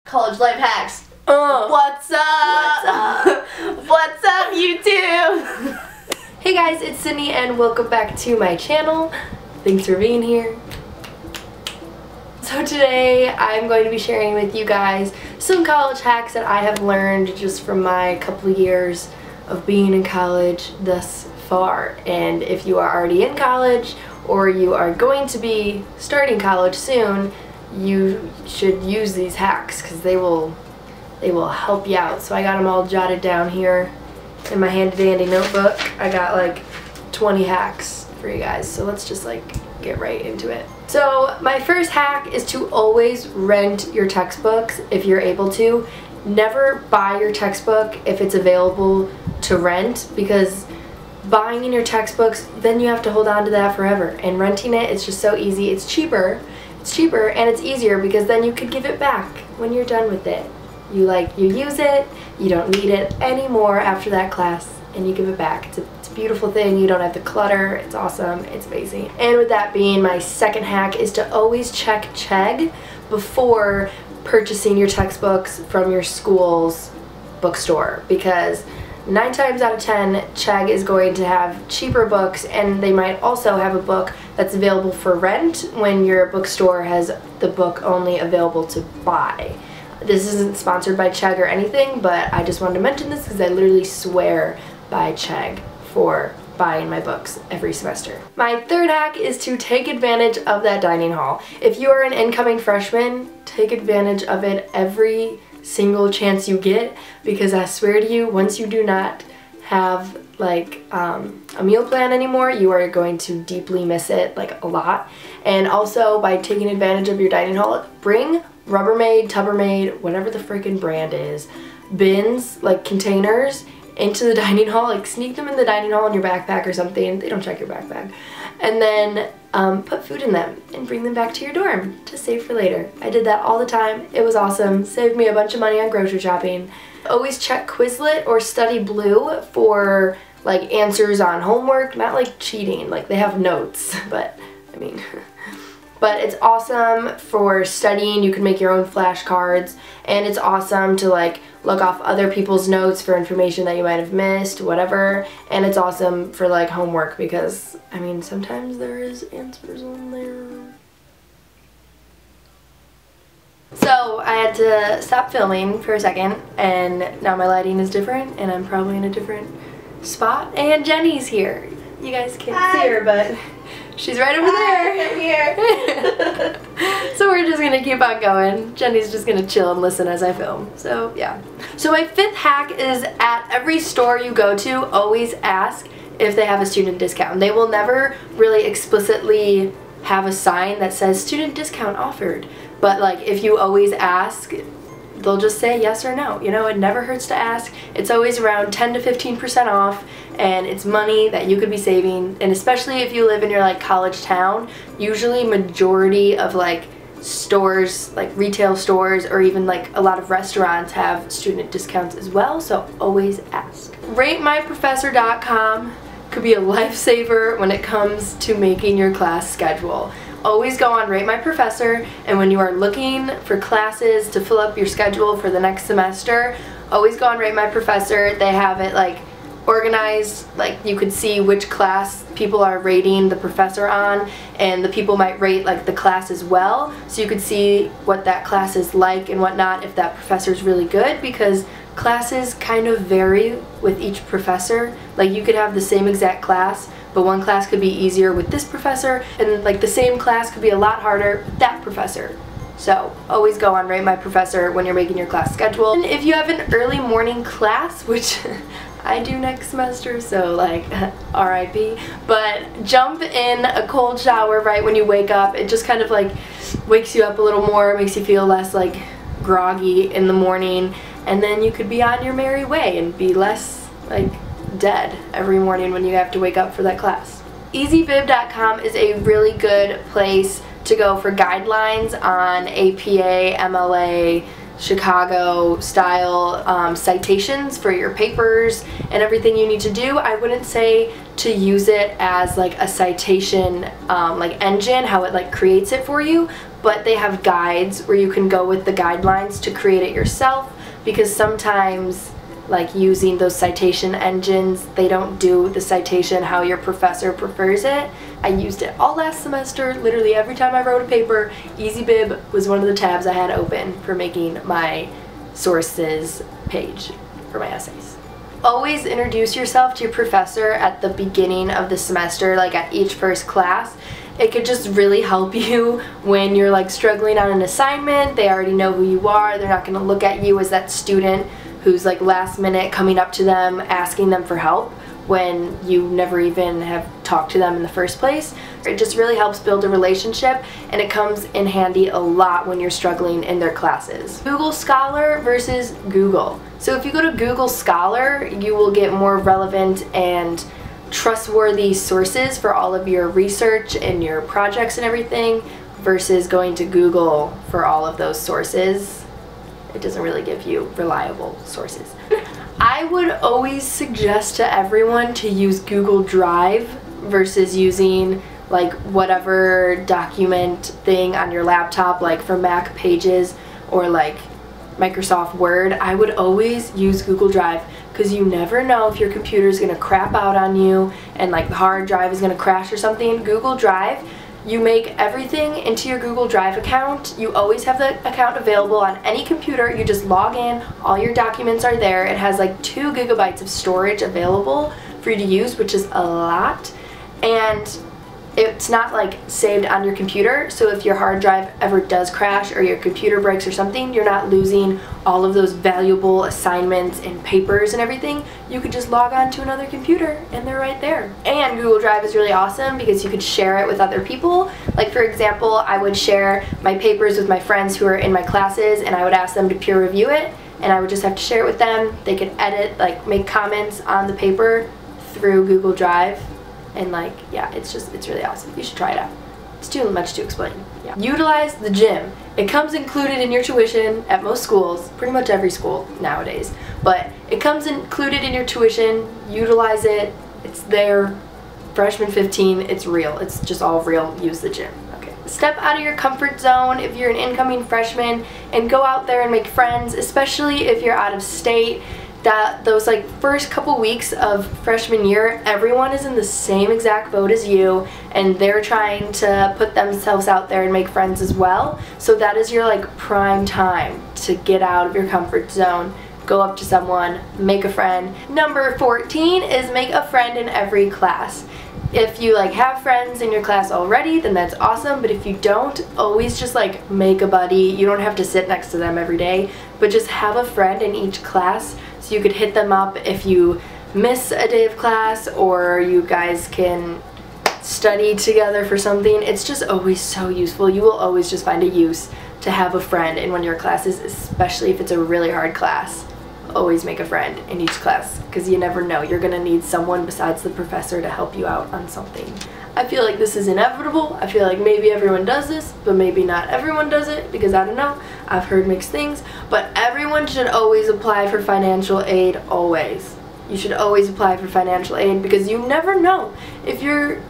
College life hacks. What's up? What's up, YouTube? Hey guys, it's Sydney and welcome back to my channel. Thanks for being here. So today I'm going to be sharing with you guys some college hacks that I have learned just from my couple of years of being in college thus far. And if you are already in college or you are going to be starting college soon, you should use these hacks because they will help you out. So I got them all jotted down here in my handy dandy notebook. I got like 20 hacks for you guys, so let's just like get right into it. So my first hack is to always rent your textbooks if you're able to. Never buy your textbook if it's available to rent, because buying your textbooks, then you have to hold on to that forever, and renting it's just so easy. It's cheaper and it's easier because then you could give it back when you're done with it. You use it, you don't need it anymore after that class, and you give it back. It's a beautiful thing. You don't have to clutter. It's awesome. It's amazing. And with that being, my second hack is to always check Chegg before purchasing your textbooks from your school's bookstore, because 9 times out of 10 Chegg is going to have cheaper books, and they might also have a book that's available for rent when your bookstore has the book only available to buy. This isn't sponsored by Chegg or anything, but I just wanted to mention this because I literally swear by Chegg for buying my books every semester. My third hack is to take advantage of that dining hall. If you are an incoming freshman, take advantage of it every single chance you get, because I swear to you, once you do not have like a meal plan anymore, you are going to deeply miss it, like a lot. And also, by taking advantage of your dining hall, bring Rubbermaid, Tuppermaid, whatever the freaking brand is, bins, like containers, into the dining hall. Like sneak them in the dining hall in your backpack or something. They don't check your backpack. And then put food in them and bring them back to your dorm to save for later. I did that all the time. It was awesome. Saved me a bunch of money on grocery shopping. Always check Quizlet or Study Blue for like answers on homework. Not like cheating, like they have notes, but I mean but it's awesome for studying. You can make your own flashcards, and it's awesome to like look off other people's notes for information that you might have missed, whatever. And it's awesome for like homework because, I mean, sometimes there is answers on there. So I had to stop filming for a second, and now my lighting is different and I'm probably in a different spot. And Jenny's here. You guys can't see her, but she's right over there. I'm here. So we're just gonna keep on going. Jenny's just gonna chill and listen as I film. So yeah. So my fifth hack is, at every store you go to, always ask if they have a student discount. They will never really explicitly have a sign that says student discount offered, but like if you always ask, they'll just say yes or no. You know, it never hurts to ask. It's always around 10 to 15% off, and it's money that you could be saving. And especially if you live in your like college town, usually majority of like stores, like retail stores, or even like a lot of restaurants have student discounts as well, so always ask. RateMyProfessor.com could be a lifesaver when it comes to making your class schedule. Always go on Rate My Professor, and when you are looking for classes to fill up your schedule for the next semester, always go on Rate My Professor. They have it like organized, like you could see which class people are rating the professor on, and the people might rate like the class as well, so you could see what that class is like and whatnot, if that professor is really good, because classes kind of vary with each professor. Like you could have the same exact class, but one class could be easier with this professor, and like the same class could be a lot harder with that professor. So always go on Rate My Professor when you're making your class schedule. And if you have an early morning class, which I do next semester, so like RIP, but jump in a cold shower right when you wake up. It just kind of like wakes you up a little more, makes you feel less like groggy in the morning, and then you could be on your merry way and be less like dead every morning when you have to wake up for that class. EasyBib.com is a really good place to go for guidelines on APA, MLA, Chicago style citations for your papers and everything you need to do. I wouldn't say to use it as like a citation like engine, how it like creates it for you, but they have guides where you can go with the guidelines to create it yourself, because sometimes like using those citation engines, they don't do the citation how your professor prefers it. I used it all last semester. Literally every time I wrote a paper, EasyBib was one of the tabs I had open for making my sources page for my essays. Always introduce yourself to your professor at the beginning of the semester, like at each first class. It could just really help you when you're like struggling on an assignment. They already know who you are. They're not going to look at you as that student who's like last minute coming up to them asking them for help when you never even have talked to them in the first place. It just really helps build a relationship, and it comes in handy a lot when you're struggling in their classes. Google Scholar versus Google. So if you go to Google Scholar, you will get more relevant and trustworthy sources for all of your research and your projects and everything, versus going to Google for all of those sources. It doesn't really give you reliable sources. I would always suggest to everyone to use Google Drive versus using like whatever document thing on your laptop, like for Mac Pages or like Microsoft Word. I would always use Google Drive, because you never know if your computer is going to crap out on you and like the hard drive is going to crash or something. Google Drive, you make everything into your Google Drive account. You always have the account available on any computer. You just log in, all your documents are there. It has like 2 gigabytes of storage available for you to use, which is a lot. And it's not like saved on your computer, so if your hard drive ever does crash or your computer breaks or something, you're not losing all of those valuable assignments and papers and everything. You could just log on to another computer and they're right there. And Google Drive is really awesome because you could share it with other people. Like for example, I would share my papers with my friends who are in my classes, and I would ask them to peer review it, and I would just have to share it with them. They could edit, like make comments on the paper through Google Drive. And like, yeah, it's really awesome. You should try it out. It's too much to explain. Yeah. Utilize the gym. It comes included in your tuition at most schools, pretty much every school nowadays. But it comes included in your tuition. Utilize it. It's there. Freshman 15, it's real. It's just all real. Use the gym. Okay. Step out of your comfort zone if you're an incoming freshman and go out there and make friends, especially if you're out of state. Those like first couple weeks of freshman year, everyone is in the same exact boat as you, and they're trying to put themselves out there and make friends as well. So that is your like prime time to get out of your comfort zone, go up to someone, make a friend. Number 14 is make a friend in every class. If you like have friends in your class already, then that's awesome, but if you don't, always just like make a buddy. You don't have to sit next to them every day, but just have a friend in each class. So you could hit them up if you miss a day of class, or you guys can study together for something. It's just always so useful. You will always just find a use to have a friend in one of your classes, especially if it's a really hard class. Always make a friend in each class, because you never know. You're going to need someone besides the professor to help you out on something. I feel like this is inevitable. I feel like maybe everyone does this, but maybe not everyone does it, because I don't know. I've heard mixed things, but everyone should always apply for financial aid, always. You should always apply for financial aid, because you never know if you're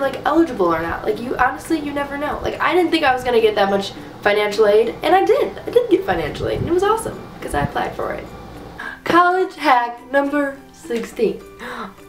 like eligible or not. Like honestly, you never know. Like I didn't think I was going to get that much financial aid, and I did. I did get financial aid, and it was awesome because I applied for it. College hack number 16.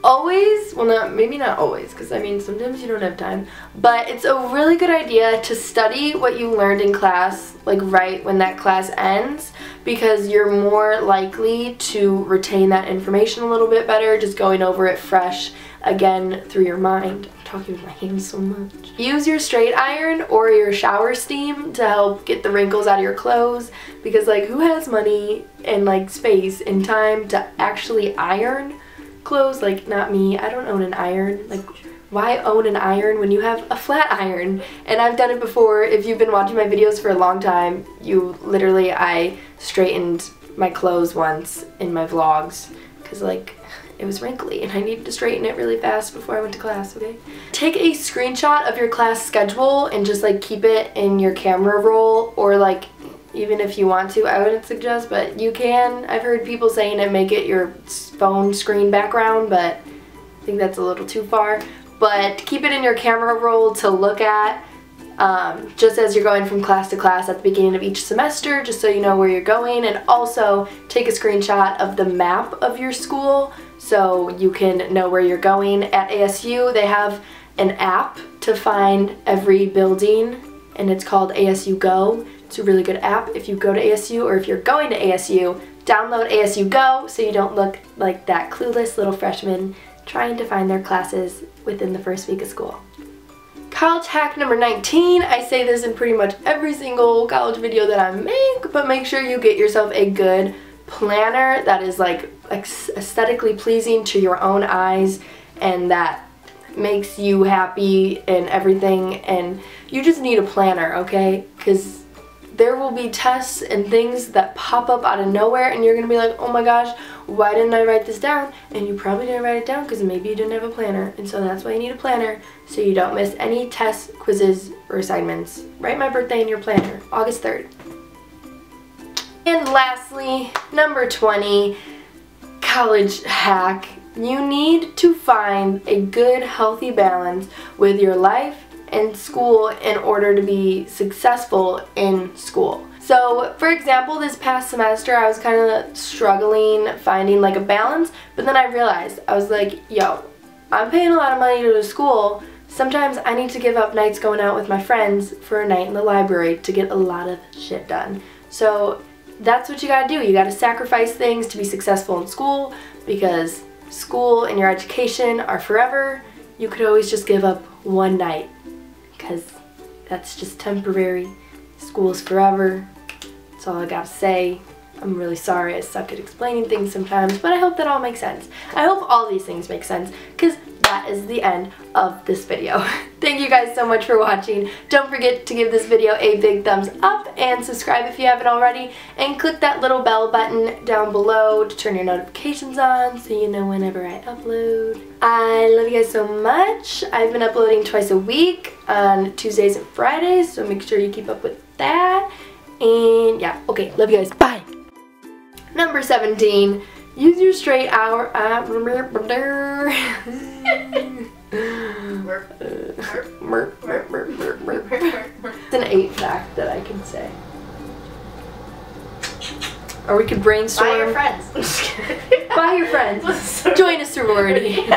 Always, well maybe not always, because I mean sometimes you don't have time, but it's a really good idea to study what you learned in class like right when that class ends, because you're more likely to retain that information a little bit better just going over it fresh again through your mind. I'm talking with my hands so much. Use your straight iron or your shower steam to help get the wrinkles out of your clothes, because like who has money and like space and time to actually iron clothes? Like not me. I don't own an iron. Like why own an iron when you have a flat iron? And I've done it before. If you've been watching my videos for a long time, I straightened my clothes once in my vlogs because like it was wrinkly and I needed to straighten it really fast before I went to class, okay? Take a screenshot of your class schedule and just like keep it in your camera roll, or like even if you want to, I wouldn't suggest, but you can. I've heard people saying to make it your phone screen background, but I think that's a little too far. But keep it in your camera roll to look at just as you're going from class to class at the beginning of each semester, just so you know where you're going, and also take a screenshot of the map of your school so you can know where you're going. At ASU, they have an app to find every building, and it's called ASU Go. It's a really good app. If you go to ASU, or if you're going to ASU, download ASU Go so you don't look like that clueless little freshman trying to find their classes within the first week of school. College hack number 19. I say this in pretty much every single college video that I make, but make sure you get yourself a good planner that is like aesthetically pleasing to your own eyes and that makes you happy and everything. And you just need a planner, okay? Because there will be tests and things that pop up out of nowhere and you're gonna be like, oh my gosh, why didn't I write this down? And you probably didn't write it down because maybe you didn't have a planner, and so that's why you need a planner so you don't miss any tests, quizzes, or assignments. Write my birthday in your planner, August 3rd. And lastly, number 20, college hack. You need to find a good, healthy balance with your life and school in order to be successful in school. So, for example, this past semester I was kind of struggling finding like a balance, but then I realized, I was like, yo, I'm paying a lot of money to go to school. Sometimes I need to give up nights going out with my friends for a night in the library to get a lot of shit done. So that's what you gotta do. You gotta sacrifice things to be successful in school, because school and your education are forever. You could always just give up one night, because that's just temporary. School's forever. That's all I gotta say. I'm really sorry I suck at explaining things sometimes, but I hope that all makes sense. I hope all these things make sense, because that is the end of this video. Thank you guys so much for watching. Don't forget to give this video a big thumbs up and subscribe if you haven't already, and click that little bell button down below to turn your notifications on so you know whenever I upload. I love you guys so much. I've been uploading twice a week on Tuesdays and Fridays, so make sure you keep up with that. And yeah, okay, love you guys. Bye. Number 17. Use your straight hour. It's an 8 fact that I can say. Or we could brainstorm. Buy your friends. Buy your friends. Join a sorority.